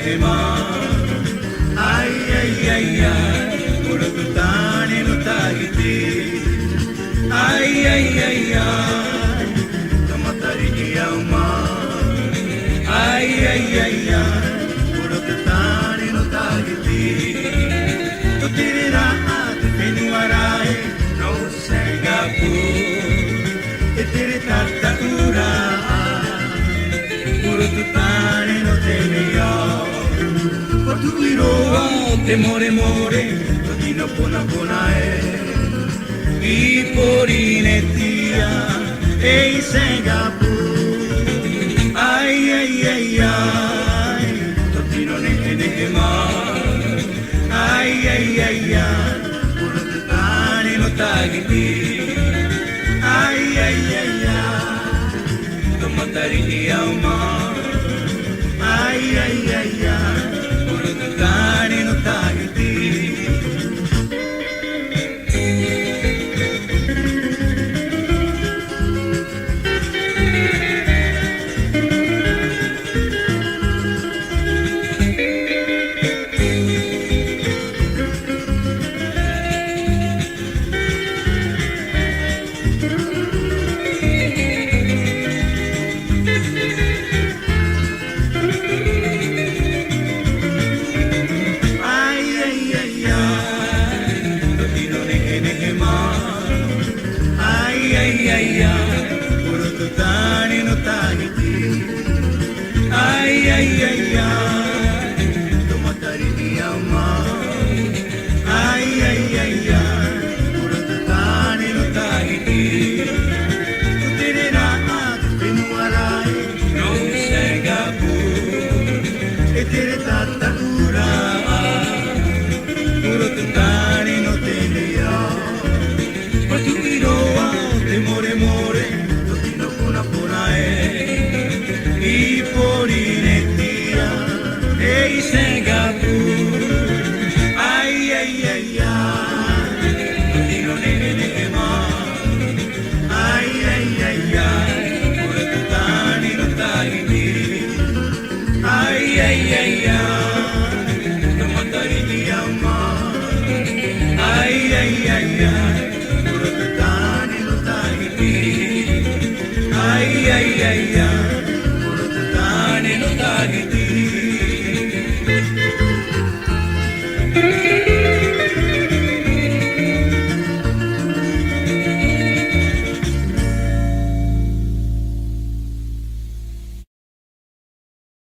hema. Ai ai ai ai, urutane no tagiti. Ai ai ai ai, tamatari ni auma. Ai ai ai ai, urutane no tagiti. Tutirira ate penuarai no Singapore. Itiri tataura, urutane no temeya. Tuiroa te more more, totino pona pona I Polinesia e Singapore. Ai ai ai ai, totino ne ma. Ai ai ai ai, urutane no tagiti. Ai ai ai ai, tomatari ni auma. Ai ai ai ai, urutane no tagiti. Ai ai ai, urutane no tagiti. Ai ai ai ai, tomatari ni auma. Ai ai ai ai, urutane no tagiti. Tutirira ate penuarai no Singapore. Itiri tataura, urutane no temeya. More more, totino pona pona I Polinesia e Singapore. Ai ai ai ai, totino ne ma. Ai ai ai ai, urutane no tagiti. Ai ai ai ai, tomatari ni auma. Ai ai ai ai, urutane no tagiti. Ai ai ai ai, urutane no tagiti.